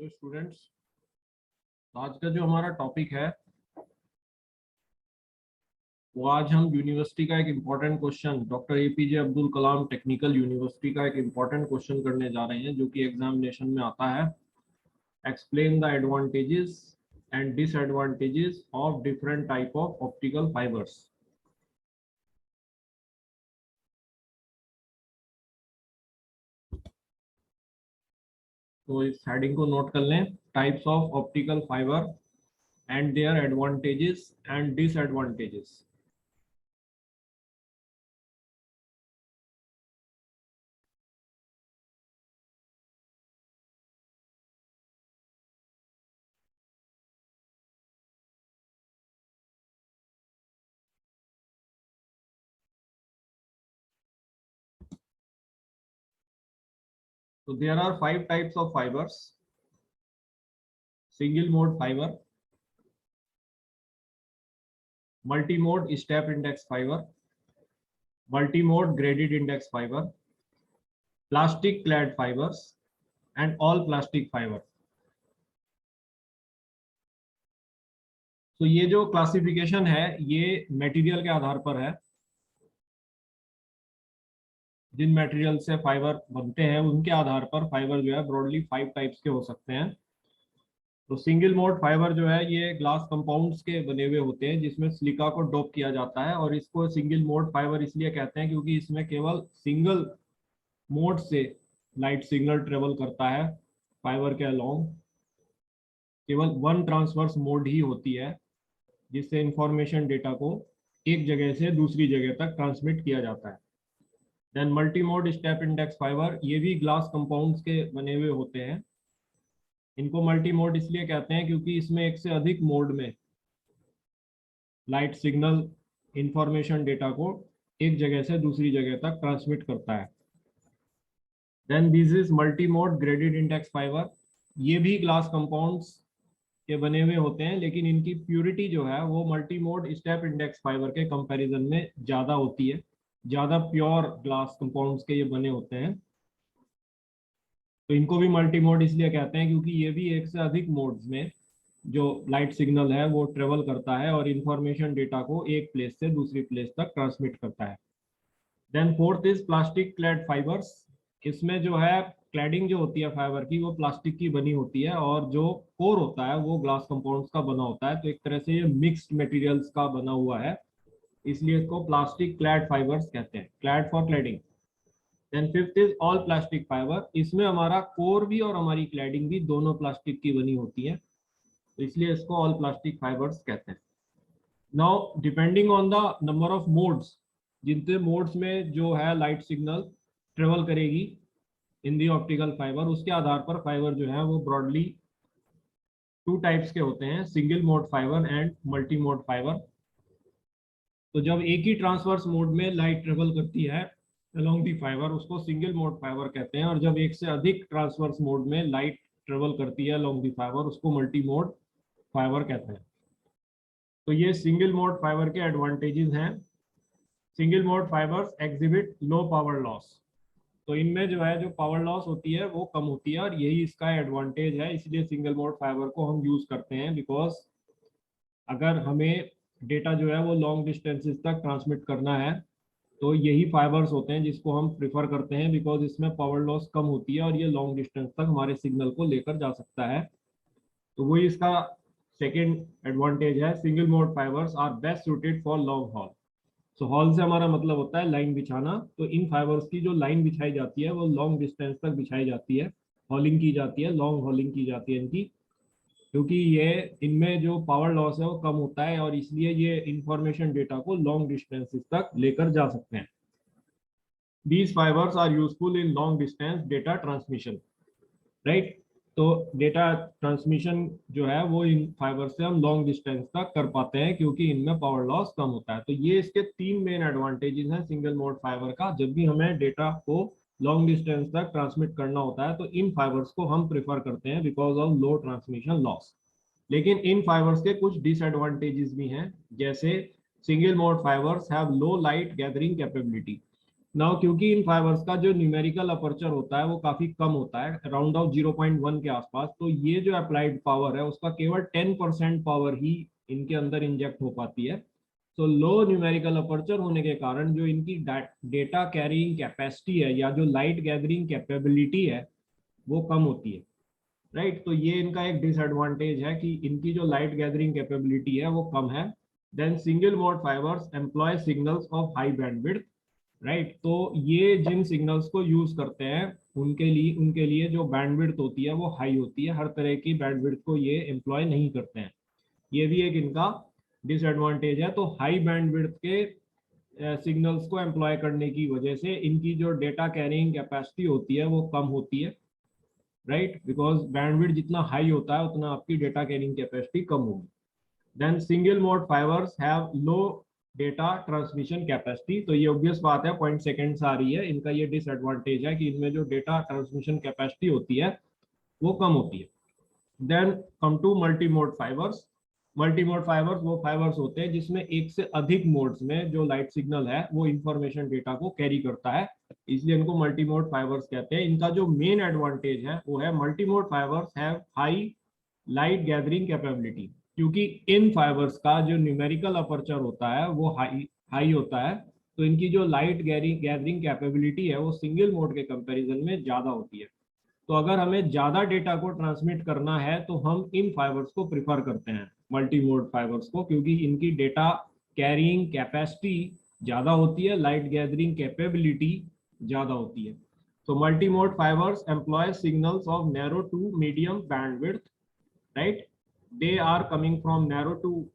तो स्टूडेंट्स, आज का जो हमारा टॉपिक है वो आज हम यूनिवर्सिटी का एक important question, doctor APJ Abdul Kalam technical university का एक इम्पॉर्टेंट क्वेश्चन करने जा रहे हैं, जो कि एग्जामिनेशन में आता है। Explain the advantages and disadvantages of different type of optical fibres. तो इस हेडिंग को नोट कर लें, types of optical fibre and their advantages and disadvantages. So there are 5 types of fibers: single mode fiber, multi-mode step index fiber, multi-mode graded index fiber, plastic clad fibers and all plastic fiber. तो ये जो classification है ये material के आधार पर है। जिन material से fibre बनते हैं उनके आधार पर फाइबर जो है ब्रॉडली 5 टाइप्स के हो सकते हैं। तो सिंगल मोड फाइबर जो है ये ग्लास कंपाउंड्स के बने हुए होते हैं, जिसमें सिलिका को डोप किया जाता है, और इसको सिंगल मोड फाइबर इसलिए कहते हैं क्योंकि इसमें केवल सिंगल मोड से लाइट सिग्नल ट्रेवल करता है। फाइबर के अलोंग केवल वन ट्रांसवर्स मोड ही होती है, जिससे इंफॉर्मेशन डेटा को एक जगह से दूसरी जगह तक ट्रांसमिट किया जाता है। Then multi mode step index fibre, ये भी ग्लास कंपाउंड्स के बने हुए होते हैं। इनको मल्टी मोड इसलिए कहते हैं क्योंकि इसमें एक से अधिक मोड में लाइट सिग्नल इंफॉर्मेशन डेटा को एक जगह से दूसरी जगह तक ट्रांसमिट करता है। Then this is multi mode graded index fibre, ये भी ग्लास कंपाउंड्स के बने हुए होते हैं, लेकिन इनकी प्योरिटी जो है वो multi mode step index fibre के कंपैरिजन में ज़्यादा होती है। ज़्यादा प्योर ग्लास कंपाउंड्स के ये बने होते हैं, तो इनको भी मल्टी मोड इसलिए कहते हैं क्योंकि ये भी एक से अधिक मोड्स में जो लाइट सिग्नल है वो ट्रेवल करता है और इंफॉर्मेशन डेटा को एक प्लेस से दूसरी प्लेस तक ट्रांसमिट करता है। Then fourth is plastic clad fibres, इसमें जो है क्लैडिंग जो होती है फाइबर की वो प्लास्टिक की बनी होती है, और जो कोर होता है वो ग्लास कंपाउंड्स का बना होता है। तो एक तरह से ये मिक्स्ड मटेरियल्स का बना हुआ है, इसलिए इसको प्लास्टिक क्लैड फाइबर्स कहते हैं, clad for cladding. Then fifth is all plastic fibre, इसमें हमारा कोर भी और हमारी क्लैडिंग भी दोनों प्लास्टिक की बनी होती है, तो इसलिए इसको ऑल प्लास्टिक फाइबर्स कहते हैं। Now depending on the number of modes, जितने मोड्स में जो है लाइट सिग्नल ट्रेवल करेगी इन दी ऑप्टिकल फाइबर, उसके आधार पर फाइबर जो है वो ब्रॉडली 2 टाइप्स के होते हैं, single mode fibre and multi mode fibre. तो जब एक ही ट्रांसवर्स मोड में लाइट ट्रेवल करती है अलोंग दी फाइबर, उसको सिंगल मोड फाइबर कहते हैं, और जब एक से अधिक ट्रांसवर्स मोड में लाइट ट्रेवल करती है अलोंग दी फाइबर, उसको मल्टी मोड फाइबर कहते हैं। तो ये सिंगल मोड फाइबर के एडवांटेजेस हैं। Single mode fibres exhibit low power loss, तो इनमें जो है जो पावर लॉस होती है वो कम होती है, और यही इसका एडवांटेज है, इसलिए सिंगल मोड फाइबर को हम यूज करते हैं। बिकॉज अगर हमें डेटा जो है वो लॉन्ग डिस्टेंसेस तक ट्रांसमिट करना है तो यही फाइबर्स होते हैं जिसको हम प्रिफर करते हैं, बिकॉज इसमें पावर लॉस कम होती है और ये लॉन्ग डिस्टेंस तक हमारे सिग्नल को लेकर जा सकता है। तो वही इसका सेकेंड एडवांटेज है। Single mode fibres are best suited for long haul. So haul से हमारा मतलब होता है लाइन बिछाना, तो इन फाइबर्स की जो लाइन बिछाई जाती है वो लॉन्ग डिस्टेंस तक बिछाई जाती है, हॉलिंग की जाती है, लॉन्ग हॉलिंग की जाती है इनकी, क्योंकि ये इनमें जो पावर लॉस है वो कम होता है, और इसलिए ये इंफॉर्मेशन डेटा को लॉन्ग डिस्टेंसेस तक लेकर जा सकते हैं। These fibers are useful in long distance data transmission, right? तो डेटा ट्रांसमिशन जो है वो इन फाइबर से हम लॉन्ग डिस्टेंस तक कर पाते हैं क्योंकि इनमें पावर लॉस कम होता है। तो ये इसके 3 मेन एडवांटेजेस हैं सिंगल मोड फाइबर का। जब भी हमें डेटा को लॉन्ग डिस्टेंस तक ट्रांसमिट करना होता है तो इन फाइबर्स को हम प्रेफर करते हैं because of low transmission loss. लेकिन इन फाइबर्स के कुछ डिसएडवांटेजेस भी हैं, जैसे single mode fibres have low light gathering capability. Now क्योंकि इन फाइबर्स का जो न्यूमेरिकल अपर्चर होता है वो काफी कम होता है, अराउंड ऑफ 0.1 के आसपास, तो ये जो अप्लाइड पावर है उसका केवल 10% पावर ही इनके अंदर इंजेक्ट हो पाती है। तो लो न्यूमेरिकल अपर्चर होने के कारण जो इनकी डेटा कैरिंग कैपेसिटी है या जो लाइट गैदरिंग कैपेबिलिटी है वो कम होती है, राइट। तो ये इनका एक डिसएडवांटेज है कि इनकी जो लाइट गैदरिंग कैपेबिलिटी है वो कम है। Then single mode fibres employ signals of high bandwidth, right. तो ये जिन सिग्नल्स को यूज करते हैं उनके लिए जो बैंडविड्थ होती है वो हाई होती है, हर तरह की बैंडविड्थ को ये एम्प्लॉय नहीं करते हैं। ये भी एक इनका डिसएडवांटेज है। तो हाई बैंडविड्थ के सिग्नल्स को एम्प्लॉय करने की वजह से इनकी जो डेटा कैरिंग कैपेसिटी होती है वो कम होती है, राइट, बिकॉज बैंडविड्थ जितना हाई होता है उतना आपकी डेटा कैरिंग कैपेसिटी कम होगी। Then single mode fibres have low data transmission capacity, तो ये ऑब्वियस बात है, पॉइंट सेकंड से आ रही है, इनका ये डिसएडवांटेज है कि इनमें जो डेटा ट्रांसमिशन कैपेसिटी होती है वो कम होती है। Then come to multi mode fibres. Multi mode fibres वो फाइबर्स होते हैं जिसमें एक से अधिक मोड्स में जो लाइट सिग्नल है वो इंफॉर्मेशन डेटा को कैरी करता है, इसलिए इनको मल्टी मोड फाइबर्स कहते हैं। इनका जो मेन एडवांटेज है वो है multi mode fibres have high light gathering capability, क्योंकि इन फाइबर्स का जो न्यूमेरिकल अपर्चर होता है वो हाई होता है, तो इनकी जो लाइट गैदरिंग कैपेबिलिटी है वो सिंगल मोड के कंपैरिजन में ज़्यादा होती है। तो अगर हमें ज़्यादा डेटा को ट्रांसमिट करना है तो हम इन फाइबर्स को प्रिफर करते हैं, मल्टी मोड फाइबर्स को, क्योंकि इनकी डेटा कैरिंग कैपेसिटी ज़्यादा होती है, लाइट गैदरिंग कैपेबिलिटी ज़्यादा होती है। तो multi mode fibres employ signals of narrow to medium bandwidth, right, they are coming from narrow to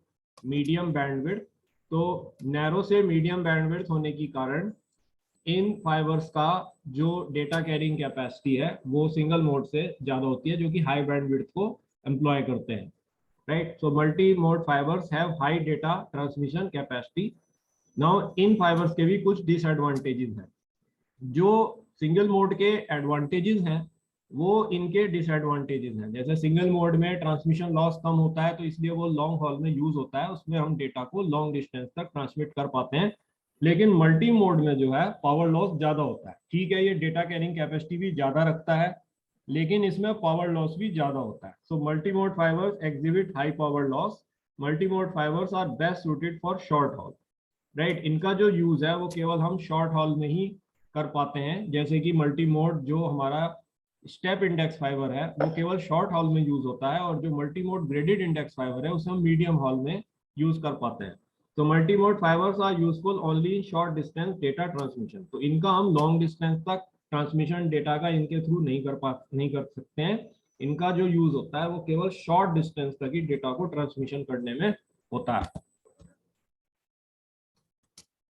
medium bandwidth. तो नैरो से मीडियम बैंडविड्थ होने के कारण इन फाइबर्स का जो डेटा कैरिंग कैपेसिटी है वो सिंगल मोड से ज़्यादा होती है, जो कि हाई बैंडविड्थ को एम्प्लॉय करते हैं, right. So multi mode fibres have high data transmission capacity. Now in fibres के भी कुछ डिसएडवांटेजेस हैं। जो सिंगल मोड के एडवांटेजेस हैं वो इनके डिसएडवांटेजेस हैं। जैसे सिंगल मोड में ट्रांसमिशन लॉस कम होता है, तो इसलिए वो लॉन्ग हॉल में यूज होता है, उसमें हम डेटा को लॉन्ग डिस्टेंस तक ट्रांसमिट कर पाते हैं। लेकिन मल्टी मोड में जो है पावर लॉस ज़्यादा होता है। ठीक है, ये डेटा कैरिंग कैपेसिटी भी ज़्यादा रखता है, लेकिन इसमें पावर लॉस भी ज़्यादा होता है। So multi mode fibres exhibit high power loss. Multi mode fibres are best suited for short haul, right. इनका जो यूज़ है वो केवल हम शॉर्ट हॉल में ही कर पाते हैं। जैसे कि मल्टी मोड जो हमारा स्टेप इंडेक्स फाइबर है वो केवल शॉर्ट हॉल में यूज होता है, और जो multi mode graded index fibre है उसे हम मीडियम हॉल में यूज कर पाते हैं। तो multi mode fibres are useful only in short distance data transmission. तो इनका हम लॉन्ग डिस्टेंस तक ट्रांसमिशन डेटा का इनके थ्रू नहीं कर सकते हैं। इनका जो यूज होता है वो केवल शॉर्ट डिस्टेंस तक ही डेटा को ट्रांसमिशन करने में होता है।